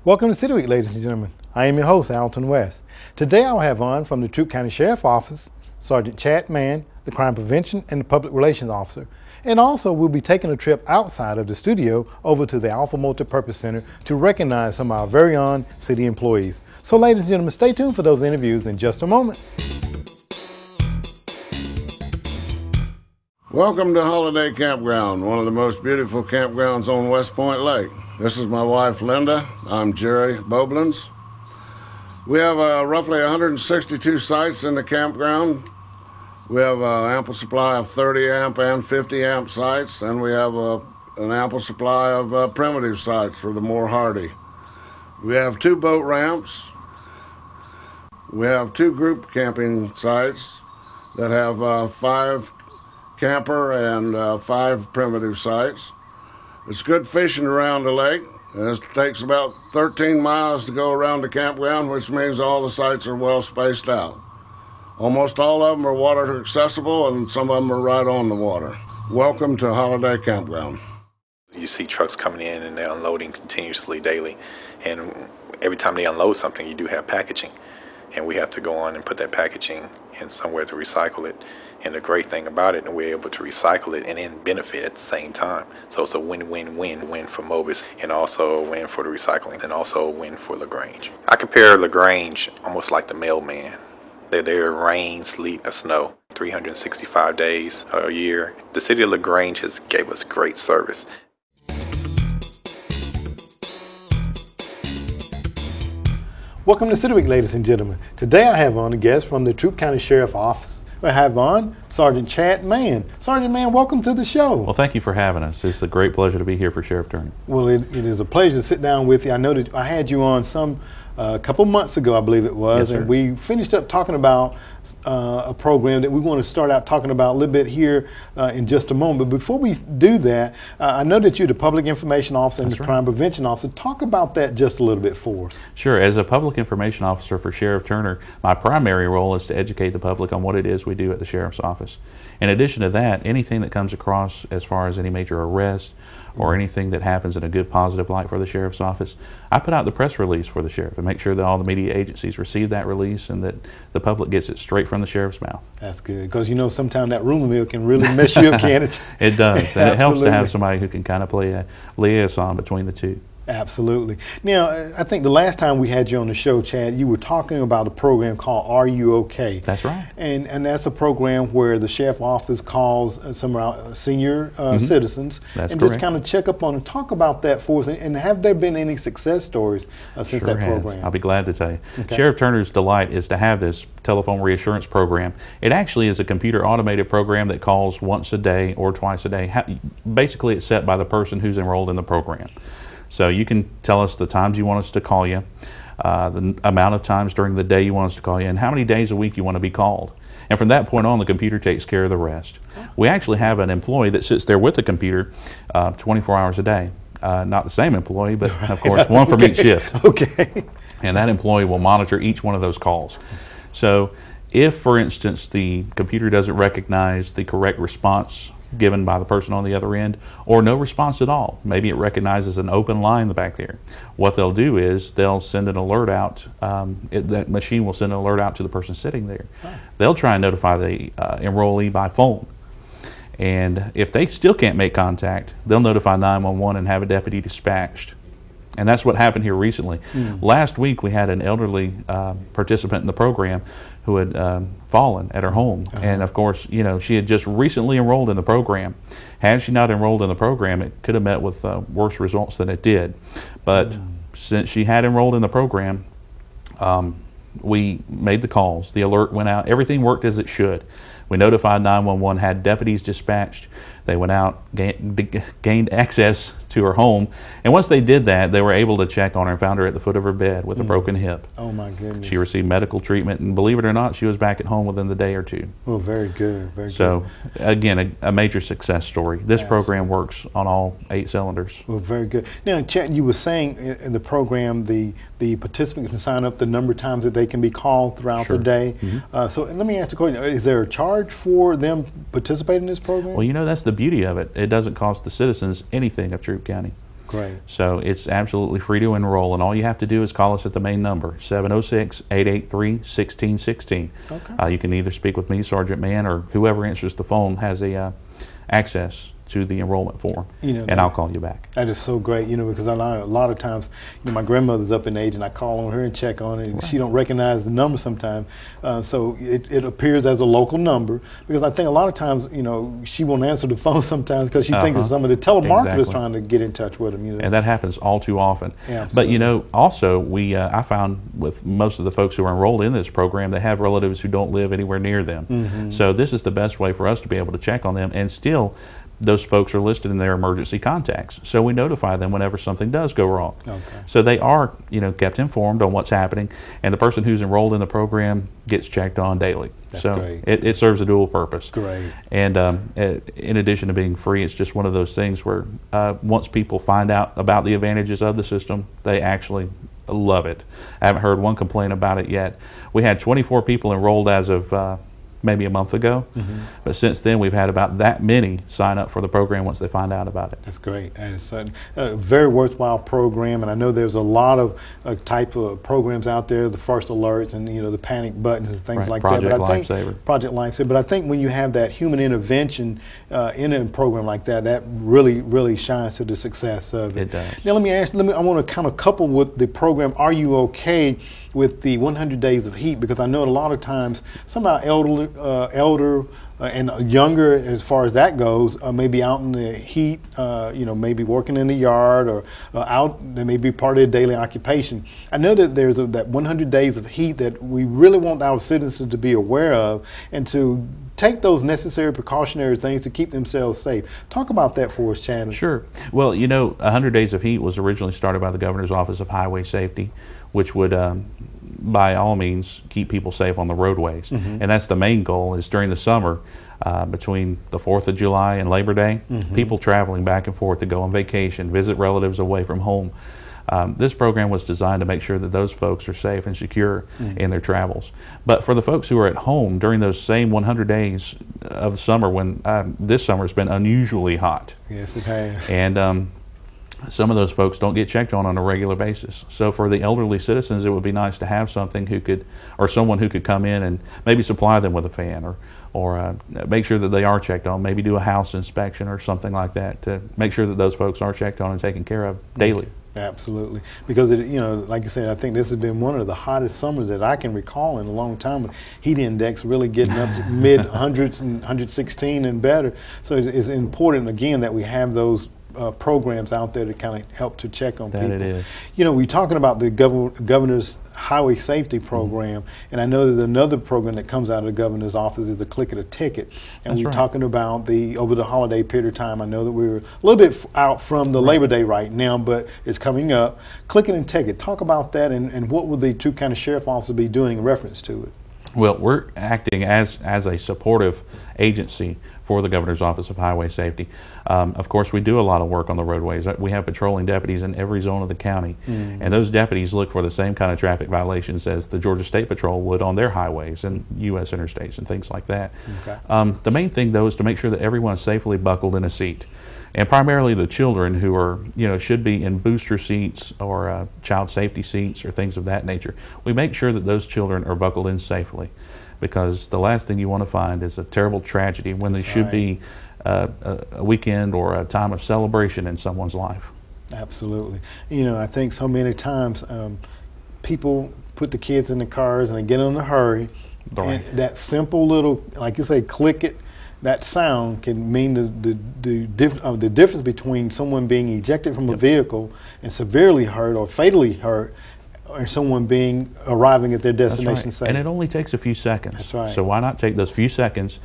Welcome to City Week, ladies and gentlemen. I am your host, Alton West. Today I'll have on from the Troup County Sheriff's Office, Sergeant Chad Mann, the Crime Prevention and the Public Relations Officer. And also we'll be taking a trip outside of the studio over to the Alpha Multi-Purpose Center to recognize some of our very own city employees. So ladies and gentlemen, stay tuned for those interviews in just a moment. Welcome to Holiday Campground, one of the most beautiful campgrounds on West Point Lake. This is my wife, Linda. I'm Jerry Boblins. We have roughly 162 sites in the campground. We have an ample supply of 30 amp and 50 amp sites, and we have an ample supply of primitive sites for the more hardy. We have 2 boat ramps. We have 2 group camping sites that have 5 camper and 5 primitive sites. It's good fishing around the lake. It takes about 13 miles to go around the campground, which means all the sites are well spaced out. Almost all of them are water accessible, and some of them are right on the water. Welcome to Holiday Campground. You see trucks coming in and they're unloading continuously daily, and every time they unload something, you do have packaging, and we have to go on and put that packaging in somewhere to recycle it. And the great thing about it, we're able to recycle it and then benefit at the same time. So it's a win-win-win-win for Mobis, and also a win for the recycling, and also a win for LaGrange. I compare LaGrange almost like the mailman. They're there rain, sleet, or snow, 365 days a year. The city of LaGrange has gave us great service. Welcome to City Week, ladies and gentlemen. Today I have on a guest from the Troup County Sheriff's Office. I have on Sergeant Chad Mann. Sergeant Mann, welcome to the show. Well, thank you for having us. It's a great pleasure to be here for Sheriff Turner. Well, it is a pleasure to sit down with you. I know that I had you on a couple months ago, I believe it was, yes, and we finished up talking about a program that we want to start out talking about a little bit here in just a moment. But before we do that, I know that you're the Public Information Officer and the Crime Prevention Officer. Talk about that just a little bit for us. Sure. As a Public Information Officer for Sheriff Turner, my primary role is to educate the public on what it is we do at the Sheriff's Office. In addition to that, anything that comes across as far as any major arrest or anything that happens in a good positive light for the Sheriff's Office, I put out the press release for the Sheriff and make sure that all the media agencies receive that release and that the public gets it straight from the Sheriff's mouth. That's good, because you know sometimes that rumor mill can really mess you up, can't it? It does, and it helps to have somebody who can kind of play a liaison between the two. Absolutely. Now, I think the last time we had you on the show, Chad, you were talking about a program called Are You OK? That's right. And that's a program where the Sheriff's Office calls some of our senior citizens and just kind of check up on and talk about that for us. And have there been any success stories since that program? I'll be glad to tell you. Okay. Sheriff Turner's delight is to have this telephone reassurance program. It actually is a computer automated program that calls once a day or twice a day. Basically, it's set by the person who's enrolled in the program. So you can tell us the times you want us to call you, the amount of times during the day you want us to call you, and how many days a week you want to be called. And from that point on, the computer takes care of the rest. We actually have an employee that sits there with the computer 24 hours a day. Not the same employee, but of course one from each shift. Okay. And that employee will monitor each one of those calls. So if, for instance, the computer doesn't recognize the correct response given by the person on the other end, or no response at all, maybe it recognizes an open line back there, what they'll do is they'll send an alert out, that machine will send an alert out to the person sitting there. They'll try and notify the enrollee by phone, and if they still can't make contact, they'll notify 911 and have a deputy dispatched. And that's what happened here recently. Last week we had an elderly participant in the program who had fallen at her home. And of course, you know, she had just recently enrolled in the program. Had she not enrolled in the program, it could have met with worse results than it did. But since she had enrolled in the program, we made the calls, the alert went out, everything worked as it should. We notified 911, had deputies dispatched. They went out, gained access to her home, and once they did that, they were able to check on her and found her at the foot of her bed with a broken hip. Oh my goodness. She received medical treatment, and believe it or not, she was back at home within the day or two. Oh, very good, very good. So, again, a major success story. This program works on all 8 cylinders. Well, very good. Now, Chad, you were saying in the program the participant can sign up the number of times that they can be called throughout the day. So let me ask the question, is there a charge for them participating in this program? Well, you know, that's the beauty of it. It doesn't cost the citizens anything of Troup County. Great. So it's absolutely free to enroll, and all you have to do is call us at the main number, 706-883-1616. Okay. You can either speak with me, Sergeant Mann, or whoever answers the phone has access to the enrollment form, and I'll call you back. That is so great, because a lot of times, my grandmother's up in age, and I call on her and check on it, and she don't recognize the number sometimes. So it appears as a local number, because I think a lot of times, she won't answer the phone sometimes because she thinks it's some of the telemarketers trying to get in touch with them. And that happens all too often. Yeah, but also I found with most of the folks who are enrolled in this program, they have relatives who don't live anywhere near them. Mm-hmm. So this is the best way for us to be able to check on them, and still those folks are listed in their emergency contacts. So we notify them whenever something does go wrong. Okay. So they are, kept informed on what's happening, and the person who's enrolled in the program gets checked on daily. That's so great. It serves a dual purpose. Great. And in addition to being free, it's just one of those things where once people find out about the advantages of the system, they actually love it. I haven't heard one complaint about it yet. We had 24 people enrolled as of maybe a month ago, but since then we've had about that many sign up for the program once they find out about it. That's great. And it's a very worthwhile program, and I know there's a lot of type of programs out there, the first alerts and the panic buttons and things like Project that. But I think Lifesaver. Project Lifesaver. But I think when you have that human intervention in a program like that, that really shines to the success of it. It does. Now I want to kind of couple with the program. Are you okay with the 100 days of heat? Because I know a lot of times some of our elder and younger, as far as that goes, maybe out in the heat, maybe working in the yard or out, they may be part of their daily occupation. I know that there's that 100 days of heat that we really want our citizens to be aware of and to take those necessary precautionary things to keep themselves safe. Talk about that for us, Chad. Sure. Well, 100 Days of Heat was originally started by the Governor's Office of Highway Safety, which would by all means keep people safe on the roadways. And that's the main goal, is during the summer, between the 4th of July and Labor Day, people traveling back and forth to go on vacation, visit relatives away from home. This program was designed to make sure that those folks are safe and secure in their travels. But for the folks who are at home during those same 100 days of the summer, when this summer has been unusually hot. Yes, it has. And some of those folks don't get checked on a regular basis. So for the elderly citizens, it would be nice to have someone who could come in and maybe supply them with a fan or make sure that they are checked on, maybe do a house inspection or something like that to make sure that those folks are checked on and taken care of daily. Absolutely, because like I said, I think this has been one of the hottest summers that I can recall in a long time. With heat index really getting up to mid hundreds and 116 and better. So it's important again that we have those programs out there to kind of help to check on people. That it is. We're talking about the governor's highway safety program, and I know there's another program that comes out of the governor's office is the Click It a Ticket, and we're talking about over the holiday period of time. I know that we're a little bit out from the Labor Day right now, but it's coming up. Click It and Ticket. Talk about that, and what will the Troup County Sheriff Office be doing in reference to it? Well, we're acting as a supportive agency for the Governor's Office of Highway Safety. Of course, we do a lot of work on the roadways. We have patrolling deputies in every zone of the county, and those deputies look for the same kind of traffic violations as the Georgia State Patrol would on their highways and U.S. interstates and things like that. Okay. The main thing, though, is to make sure that everyone is safely buckled in a seat. And primarily the children who are, should be in booster seats or child safety seats or things of that nature. We make sure that those children are buckled in safely, because the last thing you want to find is a terrible tragedy when they should be a weekend or a time of celebration in someone's life. Absolutely. I think so many times people put the kids in the cars and they get in a hurry. Right. And that simple little, like you say, click it, that sound can mean the difference between someone being ejected from a vehicle and severely hurt or fatally hurt, or someone arriving at their destination safe. And it only takes a few seconds. That's right. So why not take those few seconds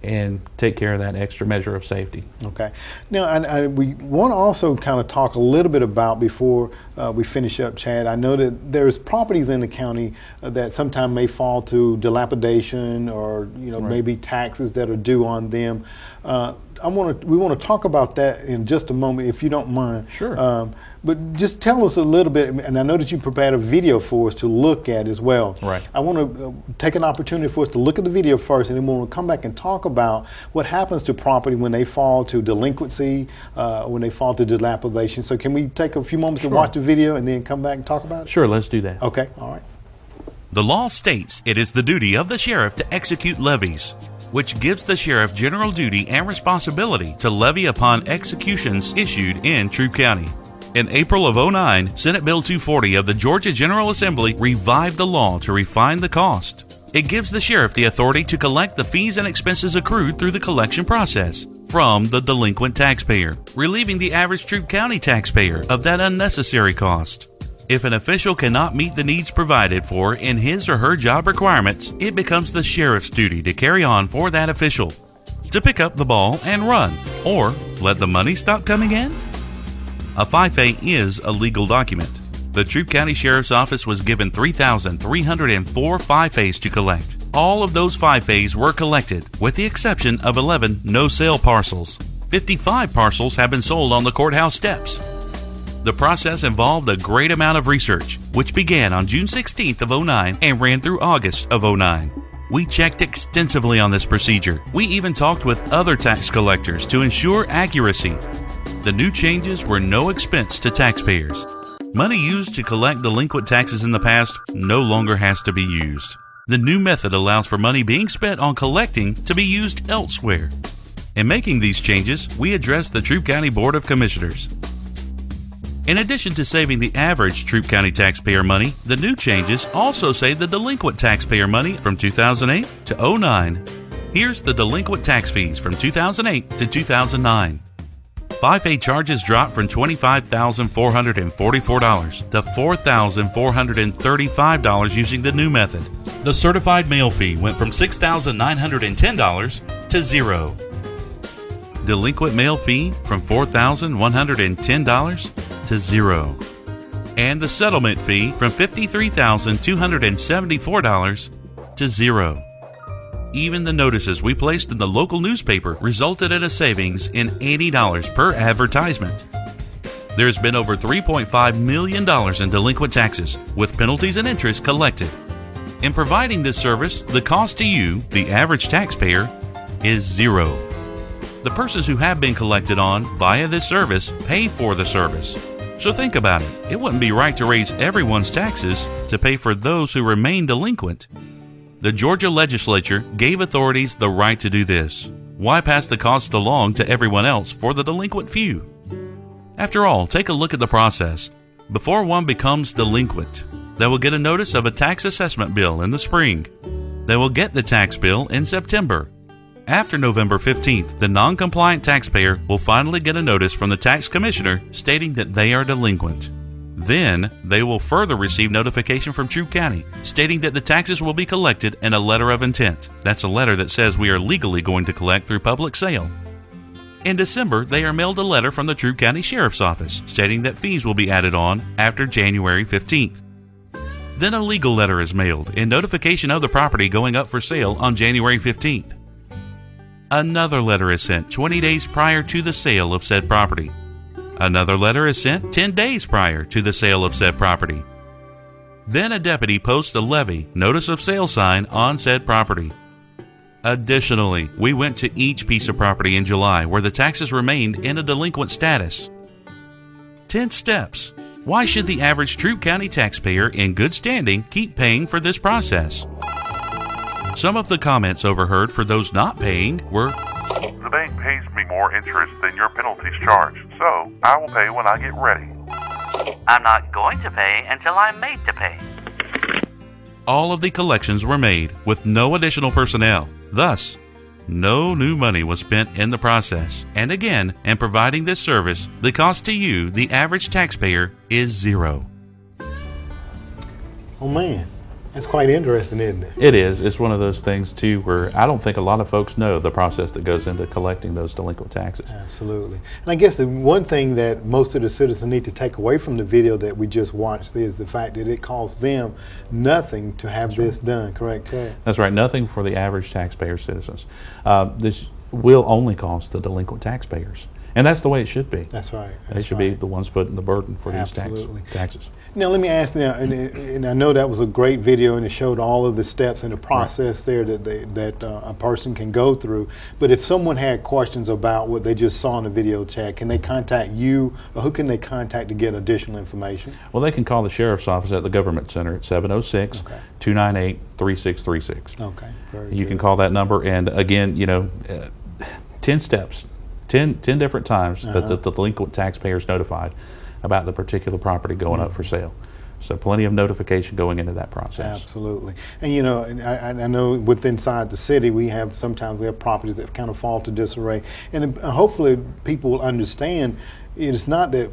and take care of that extra measure of safety? Okay. Now, we want to also kind of talk a little bit about, before we finish up, Chad, I know that there's properties in the county that sometimes may fall to dilapidation or, maybe taxes that are due on them. we want to talk about that in just a moment, if you don't mind. Sure. But just tell us a little bit, and I know that you prepared a video for us to look at as well. Right. I want to take an opportunity for us to look at the video first, and then we'll come back and talk about what happens to property when they fall to delinquency, when they fall to dilapidation. So can we take a few moments to watch the video and then come back and talk about it? Sure, let's do that. Okay, all right. The law states it is the duty of the sheriff to execute levies, which gives the sheriff general duty and responsibility to levy upon executions issued in Troup County. In April of 2009, Senate Bill 240 of the Georgia General Assembly revived the law to refine the cost. It gives the sheriff the authority to collect the fees and expenses accrued through the collection process from the delinquent taxpayer, relieving the average Troup County taxpayer of that unnecessary cost. If an official cannot meet the needs provided for in his or her job requirements, it becomes the sheriff's duty to carry on for that official, to pick up the ball and run, or let the money stop coming in. A FIFA is a legal document. The Troup County Sheriff's Office was given 3,304 FIFAs to collect. All of those FIFAs were collected, with the exception of 11 no-sale parcels. 55 parcels have been sold on the courthouse steps. The process involved a great amount of research, which began on June 16th of 2009 and ran through August of 2009. We checked extensively on this procedure. We even talked with other tax collectors to ensure accuracy. The new changes were no expense to taxpayers. Money used to collect delinquent taxes in the past no longer has to be used. The new method allows for money being spent on collecting to be used elsewhere. In making these changes, we addressed the Troup County Board of Commissioners. In addition to saving the average Troup County taxpayer money, the new changes also save the delinquent taxpayer money from 2008 to 2009. Here's the delinquent tax fees from 2008 to 2009. FIFA charges dropped from $25,444 to $4,435 using the new method. The certified mail fee went from $6,910 to $0. Delinquent mail fee from $4,110 to $0. And the settlement fee from $53,274 to $0. Even the notices we placed in the local newspaper resulted in a savings in $80 per advertisement. There's been over $3.5 million in delinquent taxes, with penalties and interest collected. In providing this service, the cost to you, the average taxpayer, is $0. The persons who have been collected on via this service pay for the service. So think about it. It wouldn't be right to raise everyone's taxes to pay for those who remain delinquent. The Georgia legislature gave authorities the right to do this. Why pass the cost along to everyone else for the delinquent few? After all, take a look at the process. Before one becomes delinquent, they will get a notice of a tax assessment bill in the spring. They will get the tax bill in September. After November 15th, the non-compliant taxpayer will finally get a notice from the tax commissioner stating that they are delinquent. Then, they will further receive notification from Troup County stating that the taxes will be collected in a letter of intent. That's a letter that says we are legally going to collect through public sale. In December, they are mailed a letter from the Troup County Sheriff's Office stating that fees will be added on after January 15th. Then a legal letter is mailed in notification of the property going up for sale on January 15th. Another letter is sent 20 days prior to the sale of said property. Another letter is sent 10 days prior to the sale of said property. Then a deputy posts a levy notice of sale sign on said property. Additionally, we went to each piece of property in July where the taxes remained in a delinquent status. 10 steps. Why should the average Troup County taxpayer in good standing keep paying for this process? Some of the comments overheard for those not paying were, "The bank pays me more interest than your penalties charged, so I will pay when I get ready." "I'm not going to pay until I'm made to pay." All of the collections were made with no additional personnel. Thus, no new money was spent in the process. And again, in providing this service, the cost to you, the average taxpayer, is $0. Oh man, that's quite interesting, isn't it? It is. It's one of those things, too, where I don't think a lot of folks know the process that goes into collecting those delinquent taxes. Absolutely. And I guess the one thing that most of the citizens need to take away from the video that we just watched is the fact that it costs them nothing to have this done, correct, Ted? That's right. Nothing for the average taxpayer citizens. will only cost the delinquent taxpayers. And that's the way it should be. That's right. They should be the ones footing the burden for these taxes. Now, let me ask now, and I know that was a great video, and it showed all of the steps and the process there that a person can go through. But if someone had questions about what they just saw in the video chat, can they contact you, or who can they contact to get additional information? Well, they can call the Sheriff's Office at the Government Center at 706-298-3636. Okay, very You good. can call that number, and again, 10 steps, 10 different times that the delinquent taxpayer is notified about the particular property going up for sale. So plenty of notification going into that process. Absolutely. And I know inside the city sometimes we have properties that kind of fall to disarray, and hopefully people will understand it's not that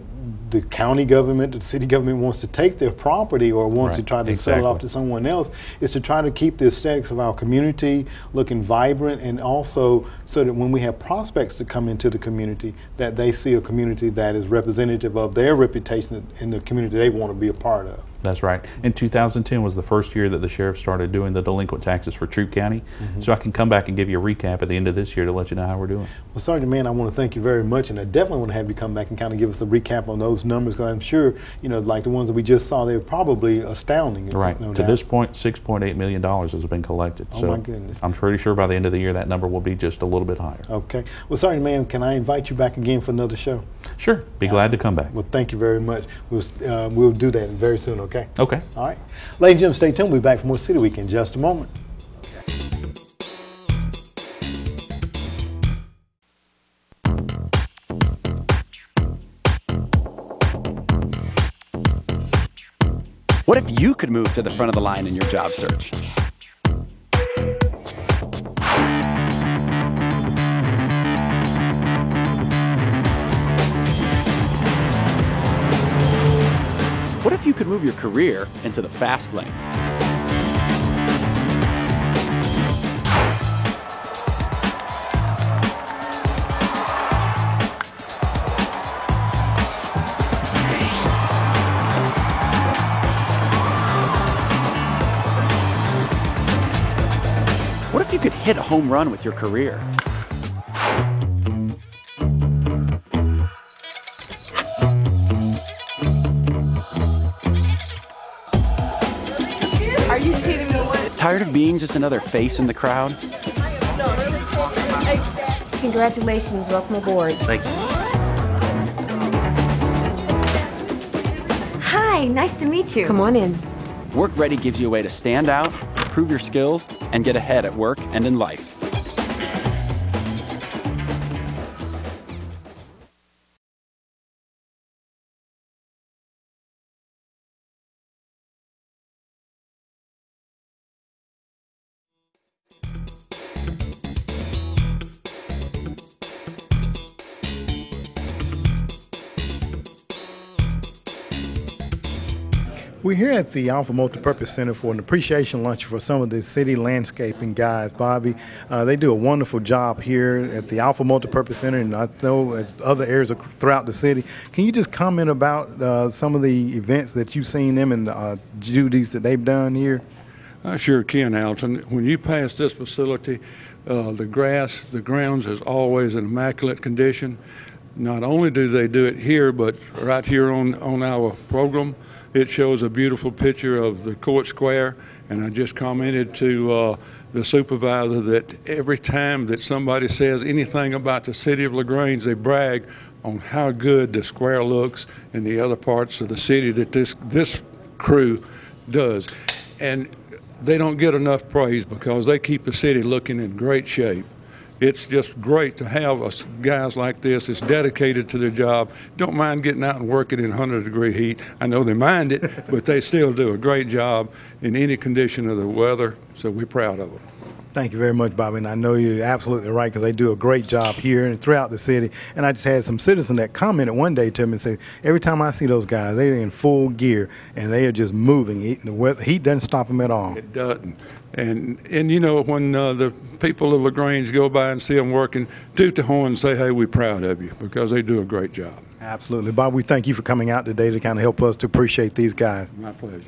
the county government, the city government wants to take their property or wants to try to sell it off to someone else. It's to try to keep the aesthetics of our community looking vibrant, and also so that when we have prospects to come into the community, that they see a community that is representative of their reputation in the community they want to be a part of. That's right. And 2010 was the first year that the sheriff started doing the delinquent taxes for Troup County. So I can come back and give you a recap at the end of this year to let you know how we're doing. Well, Sergeant Mann, I want to thank you very much, and I definitely want to have you come back and kind of give us a recap on those numbers, because I'm sure, like the ones that we just saw, they're probably astounding. Right. No to doubt. this point, $6.8 million has been collected. Oh, so my goodness. I'm pretty sure by the end of the year that number will be just a little bit higher. Okay. Well, Sergeant Mann, can I invite you back again for another show? Sure. Be glad to come back. Well, thank you very much. We'll do that very soon, okay? Okay. All right. Ladies and gentlemen, stay tuned. We'll be back for more City Week in just a moment. What if you could move to the front of the line in your job search? What if you could move your career into the fast lane? What if you could hit a home run with your career? Are you kidding me? Tired of being just another face in the crowd? Congratulations, welcome aboard. Thank you. Hi, nice to meet you. Come on in. Work Ready gives you a way to stand out, prove your skills, and get ahead at work and in life. We're here at the Alpha Multipurpose Center for an appreciation lunch for some of the city landscaping guys. Bobby, they do a wonderful job here at the Alpha Multipurpose Center, and I know at other areas throughout the city. Can you just comment about some of the events that you've seen them and duties that they've done here? I sure can, Alton. When you pass this facility, the grounds is always in immaculate condition. Not only do they do it here, but right here on our program, it shows a beautiful picture of the court square. And I just commented to the supervisor that every time that somebody says anything about the city of LaGrange, they brag on how good the square looks in the other parts of the city that this crew does. And they don't get enough praise because they keep the city looking in great shape. It's just great to have us guys like this that's dedicated to their job, don't mind getting out and working in 100-degree heat. I know they mind it, but they still do a great job in any condition of the weather, so we're proud of them. Thank you very much, Bobby, and I know you're absolutely right, because they do a great job here and throughout the city. And I just had some citizens that commented one day to me and said, every time I see those guys, they're in full gear and they are just moving. The heat doesn't stop them at all. It doesn't. And you know, when the people of LaGrange go by and see them working, toot the horn and say, hey, we're proud of you, because they do a great job. Absolutely. Bob, we thank you for coming out today to kind of help us to appreciate these guys. My pleasure.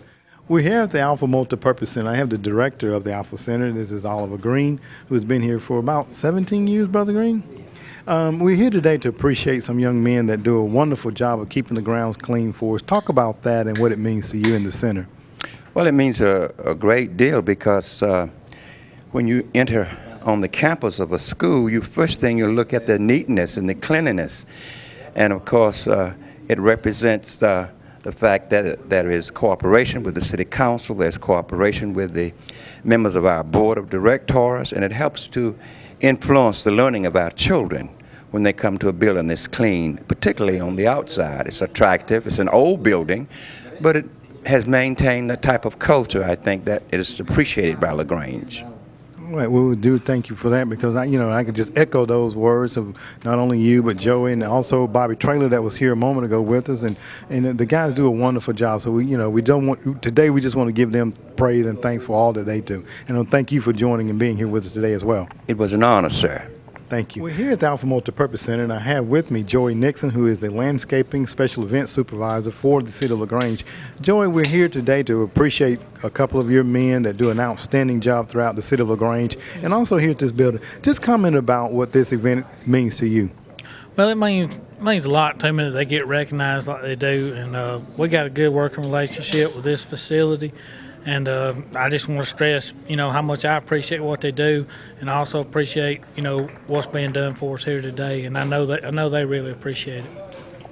We're here at the Alpha Multipurpose Center. I have the director of the Alpha Center. This is Oliver Green, who's been here for about 17 years, Brother Green. We're here today to appreciate some young men that do a wonderful job of keeping the grounds clean for us. Talk about that and what it means to you in the center. Well, it means a great deal because when you enter on the campus of a school, first thing you look at the neatness and the cleanliness. And of course, it represents the fact that there is cooperation with the city council, there's cooperation with the members of our board of directors, and it helps to influence the learning of our children when they come to a building that's clean, particularly on the outside. It's attractive, it's an old building, but it has maintained the type of culture, I think, that is appreciated by LaGrange. All right, well, we do thank you for that because I could just echo those words of not only you but Joey and also Bobby Traylor that was here a moment ago with us, and the guys do a wonderful job. So we don't want today. We just want to give them praise and thanks for all that they do, and thank you for joining and being here with us today as well. It was an honor, sir. Thank you. We're here at the Alpha Multipurpose Center, and I have with me Joey Nixon, who is the Landscaping Special Events Supervisor for the City of LaGrange. Joey, we're here today to appreciate a couple of your men that do an outstanding job throughout the City of LaGrange, and also here at this building. Just comment about what this event means to you. Well, it means a lot to me that they get recognized like they do, and we got a good working relationship with this facility. And I just want to stress, how much I appreciate what they do, and I also appreciate, what's being done for us here today. And I know they really appreciate it.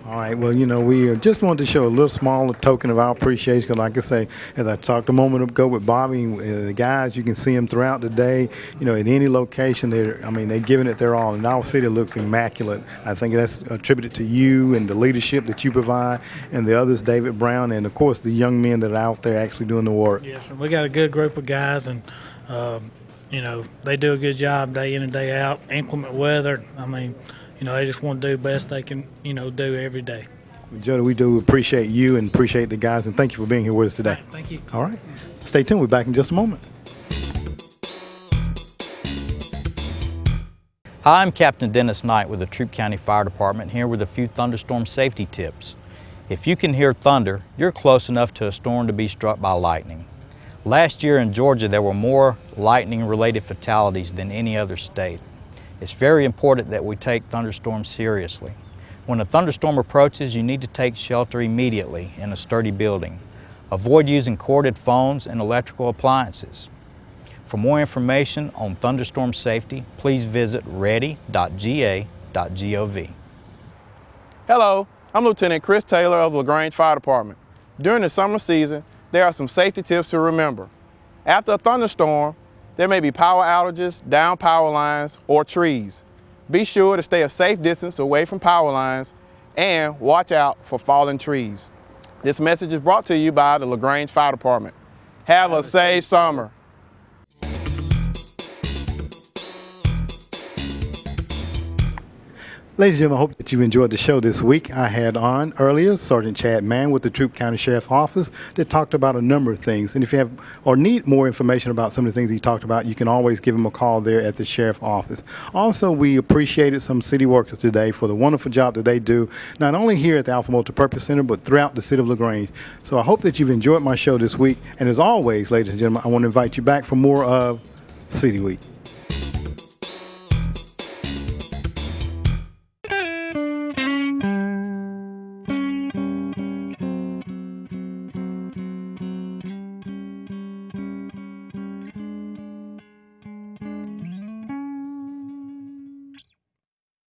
All right. Well, we just wanted to show a little small token of our appreciation. Because, like I say, as I talked a moment ago with Bobby, the guys, you can see them throughout the day. At any location, they're giving it their all. And our city looks immaculate. I think that's attributed to you and the leadership that you provide, and the others, David Brown, and of course the young men that are out there actually doing the work. Yes, sir. We got a good group of guys, and they do a good job day in and day out. Inclement weather. They just want to do the best they can, do every day. Jody, we do appreciate you and appreciate the guys, and thank you for being here with us today. Thank you. All right. Stay tuned. We're back in just a moment. Hi, I'm Captain Dennis Knight with the Troup County Fire Department, here with a few thunderstorm safety tips. If you can hear thunder, you're close enough to a storm to be struck by lightning. Last year in Georgia, there were more lightning-related fatalities than any other state. It's very important that we take thunderstorms seriously. When a thunderstorm approaches, you need to take shelter immediately in a sturdy building. Avoid using corded phones and electrical appliances. For more information on thunderstorm safety, please visit ready.ga.gov. Hello, I'm Lieutenant Chris Taylor of the LaGrange Fire Department. During the summer season, there are some safety tips to remember. After a thunderstorm, there may be power outages, down power lines, or trees. Be sure to stay a safe distance away from power lines and watch out for fallen trees. This message is brought to you by the LaGrange Fire Department. Have a safe summer. Ladies and gentlemen, I hope that you enjoyed the show this week. I had on earlier Sergeant Chad Mann with the Troup County Sheriff's Office that talked about a number of things. And if you have or need more information about some of the things he talked about, you can always give him a call there at the Sheriff's Office. Also, we appreciated some city workers today for the wonderful job that they do, not only here at the Alpha Multipurpose Center, but throughout the city of LaGrange. So I hope that you've enjoyed my show this week. And as always, ladies and gentlemen, I want to invite you back for more of City Week.